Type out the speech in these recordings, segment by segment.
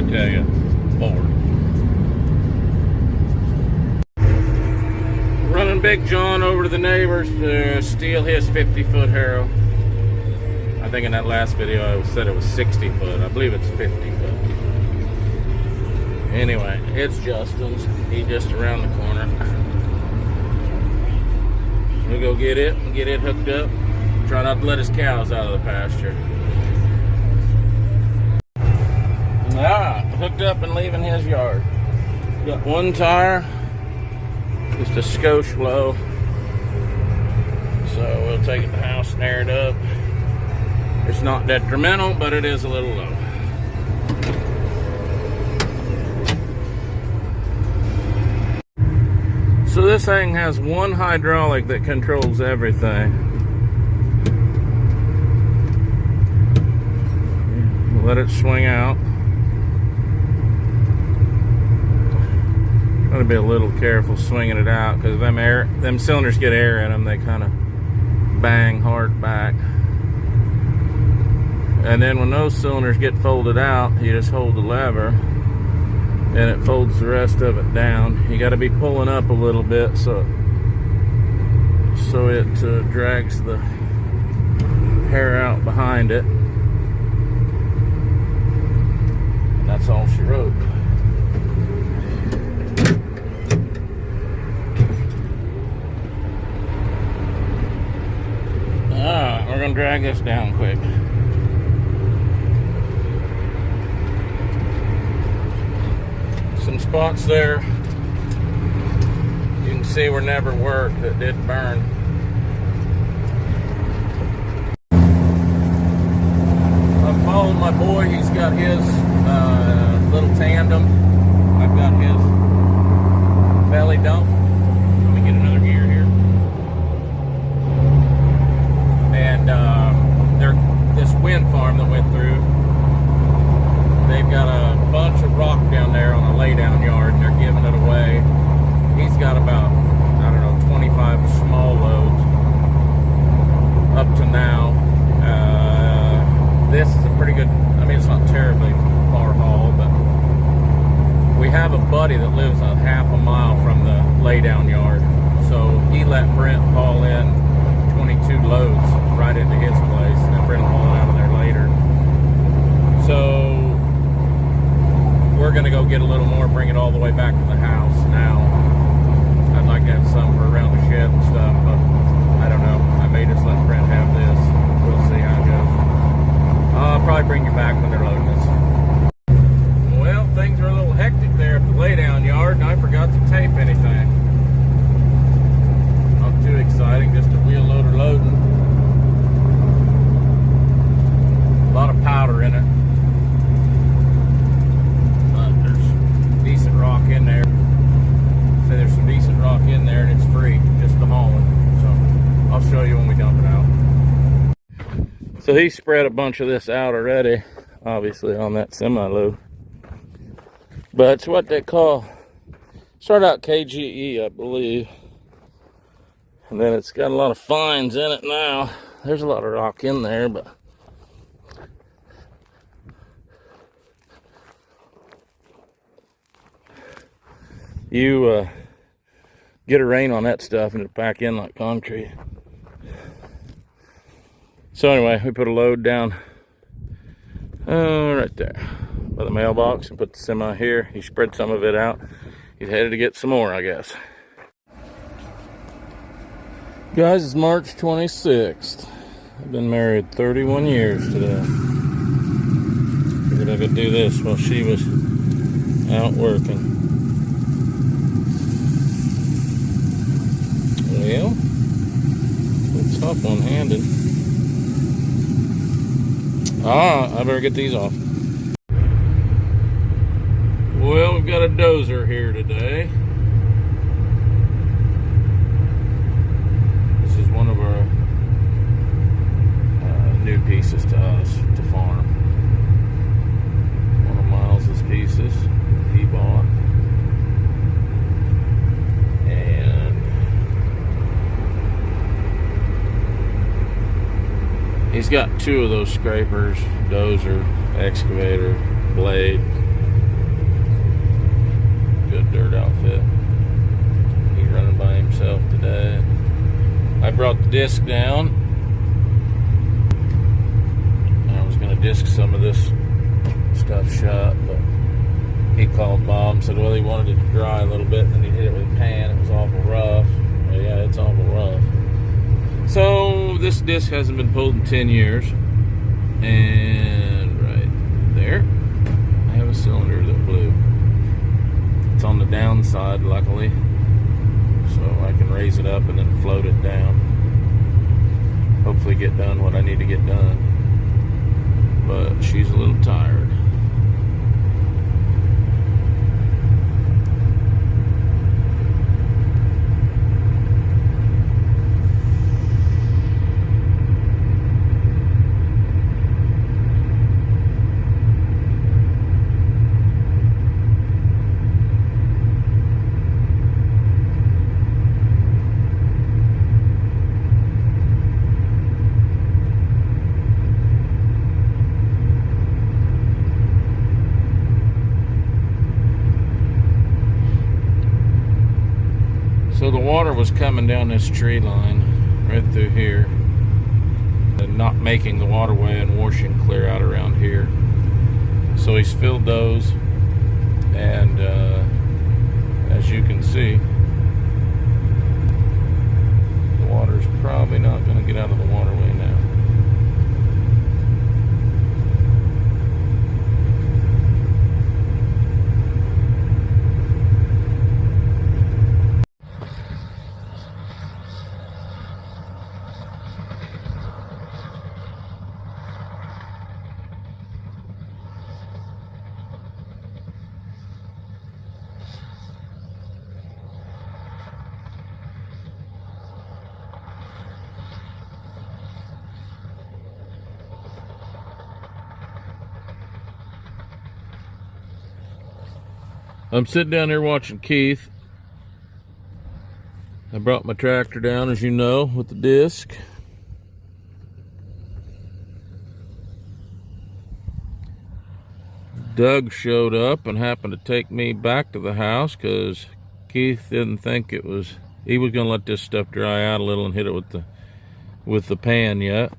Yeah, forward. Running Big John over to the neighbors to steal his 50-foot harrow. I think in that last video I said it was 60 foot. I believe it's 50 foot. Anyway, it's Justin's. He's just around the corner. We'll go get it and get it hooked up. Try not to let his cows out of the pasture. Hooked up and leaving his yard. Got one tire, just a skosh low. So we'll take it to the house, snare it up. It's not detrimental, but it is a little low. So this thing has one hydraulic that controls everything. Let it swing out. Gotta be a little careful swinging it out because them cylinders get air in them. They kind of bang hard back. And then when those cylinders get folded out, you just hold the lever and it folds the rest of it down. You got to be pulling up a little bit so it drags the hair out behind it. And that's all she wrote. We're going to drag this down quick. Some spots there you can see were never worked that did burn. I'm following my boy. He's got his little tandem. I've got his belly dump. Let me get another gear here. And this wind farm that went through, they've got a bunch of rock down there on a laydown yard, and they're giving it away. He's got about, I don't know, 25 small loads up to now. This is a pretty good, I mean, it's not terribly far haul, but we have a buddy that lives a half a mile from the laydown yard. So he let Brent haul in 22 loads right into his place, and Brent will haul out of there later. So we're going to go get a little more, bring it all the way back to the house now. I'd like to have some for around the shed and stuff, but I don't know. I may just let Brent have this. We'll see how it goes. I'll probably bring you back when they're loading this. Well, things are a little hectic there at the laydown yard, and I forgot to tape anything. Not too exciting, just a wheel loader loading. A lot of powder in it. Decent rock in there. So there's some decent rock in there, and it's free, just the hauling. So I'll show you when we dump it out. So he spread a bunch of this out already, obviously on that semi-load. But it's what they call, start out KGE, I believe. And then it's got a lot of fines in it now. There's a lot of rock in there, but you get a rain on that stuff and it'll pack in like concrete. So anyway, we put a load down right there by the mailbox and put the semi here. He spread some of it out. He's headed to get some more, I guess. Guys, it's March 26th. I've been married 31 years today. Figured I could do this while she was out working. Well, it's tough one-handed. I better get these off. Well, we've got a dozer here today. This is one of our new pieces to us to farm. One of Miles's pieces he bought. He's got two of those scrapers, dozer, excavator, blade. good dirt outfit. He's running by himself today. I brought the disc down. I was going to disc some of this stuff shut, but he called Mom and said, well, he wanted it to dry a little bit, and then he hit it with a pan. It was awful rough. Well, yeah, it's awful rough. So this disc hasn't been pulled in 10 years. And right there, I have a cylinder that blew. It's on the downside, luckily, so I can raise it up and then float it down. Hopefully get done what I need to get done. But she's a little tired. So the water was coming down this tree line right through here and not making the waterway and washing clear out around here. So he's filled those, and as you can see, the water's probably not going to get out of the waterway now. I'm sitting down here watching Keith. I brought my tractor down, as you know, with the disc. Doug showed up and happened to take me back to the house because Keith didn't think he was going to let this stuff dry out a little and hit it with the pan yet.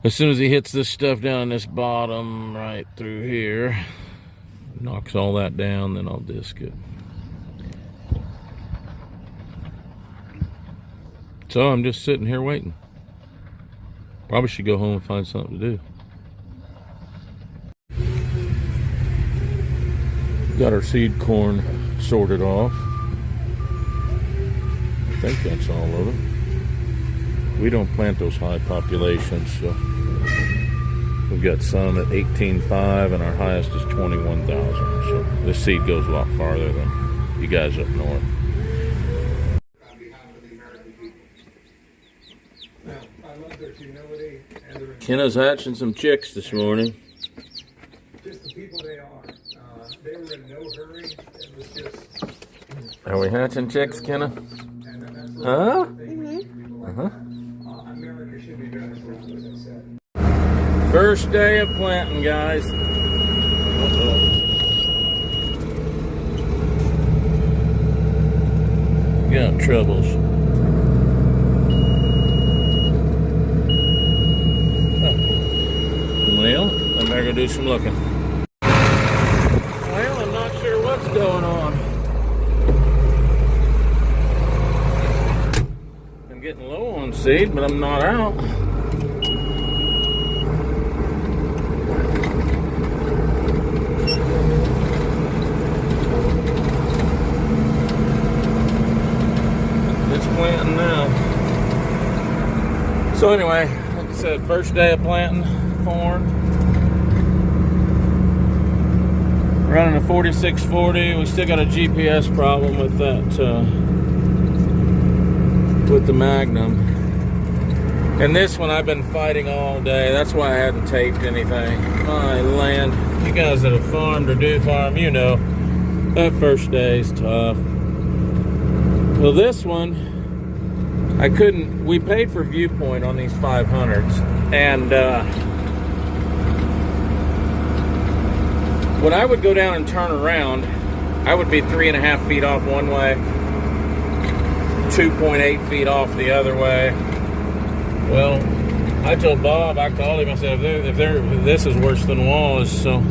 As soon as he hits this stuff down this bottom right through here, knocks all that down, then I'll disc it. So I'm just sitting here waiting. Probably should go home and find something to do. Got our seed corn sorted off. I think that's all of it. We don't plant those high populations, so we've got some at 18.5 and our highest is 21,000. So this seed goes a lot farther than you guys up north. Kenna's hatching some chicks this morning. Just the people they are. They were in no hurry. It was just. Are we hatching chicks, Kenna? Huh? Uh-huh. America should be better for us, as I said. First day of planting, guys. Got troubles. Well, I better go do some looking. Well, I'm not sure what's going on. I'm getting low on seed, but I'm not out. It's planting now. So anyway, like I said, first day of planting corn. Running a 4640. We still got a GPS problem with that, with the Magnum. And this one I've been fighting all day. That's why I hadn't taped anything. My land. You guys that have farmed or do farm, you know that first day's tough. Well, this one, I couldn't. We paid for viewpoint on these 500s, and when I would go down and turn around, I would be 3.5 feet off one way, 2.8 feet off the other way. Well, I told Bob, I called him, I said, if this is worse than was, so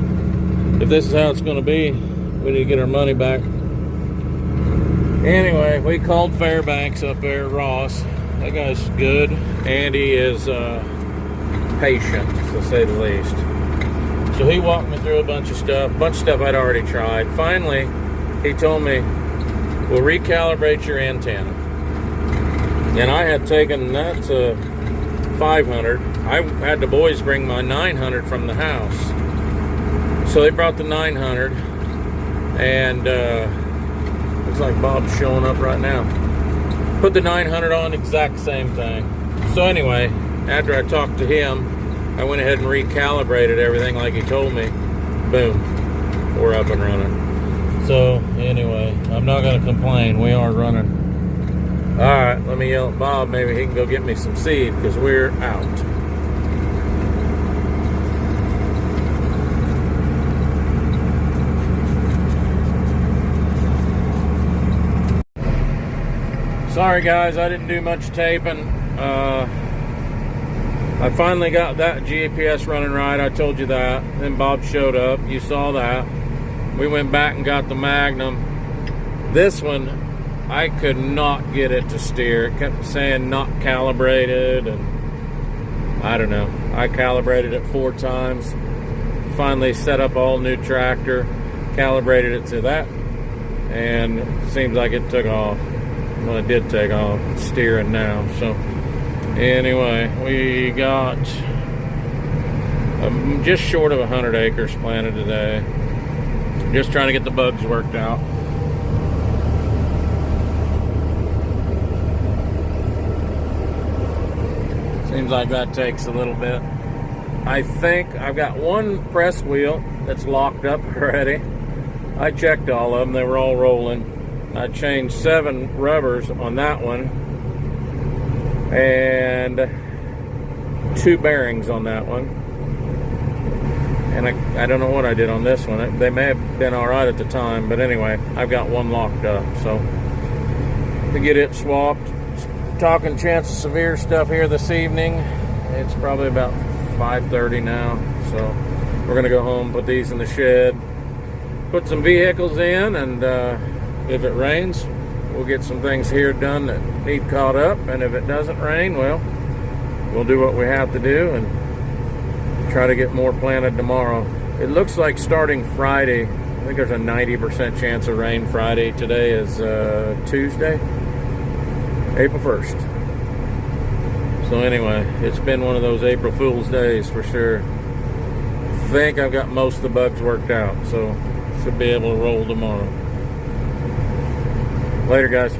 if this is how it's going to be, we need to get our money back. Anyway, we called Fairbanks up there, Ross. That guy's good, and he is patient, to say the least. So he walked me through a bunch of stuff I'd already tried. Finally, he told me, we'll recalibrate your antenna. And I had taken that to 500. I had the boys bring my 900 from the house. So they brought the 900, and looks like Bob's showing up right now. Put the 900 on, exact same thing. So anyway, after I talked to him, I went ahead and recalibrated everything like he told me. Boom, we're up and running. So anyway, I'm not gonna complain, we are running. All right, let me yell at Bob, maybe he can go get me some seed, because we're out. Sorry guys, I didn't do much taping. I finally got that GPS running right, I told you that. Then Bob showed up, you saw that. We went back and got the Magnum. This one, I could not get it to steer. It kept saying not calibrated, and I don't know. I calibrated it 4 times. Finally set up all new tractor, calibrated it to that, and it seems like it took off. Well, it did take off. It's steering now. So anyway, we got just short of 100 acres planted today. Just trying to get the bugs worked out. Seems like that takes a little bit. I think I've got one press wheel that's locked up already. I checked all of them. They were all rolling. I changed 7 rubbers on that one and 2 bearings on that one. And I don't know what I did on this one. They may have been all right at the time, but anyway, I've got one locked up. So to get it swapped, talking chance of severe stuff here this evening. It's probably about 5:30 now. So we're gonna go home, put these in the shed, put some vehicles in, and if it rains, we'll get some things here done that need caught up. And if it doesn't rain, well, we'll do what we have to do and try to get more planted tomorrow. It looks like starting Friday, I think there's a 90% chance of rain Friday. Today is Tuesday, April 1st. So anyway, it's been one of those April Fool's days for sure. I think I've got most of the bugs worked out, so should be able to roll tomorrow. Later, guys.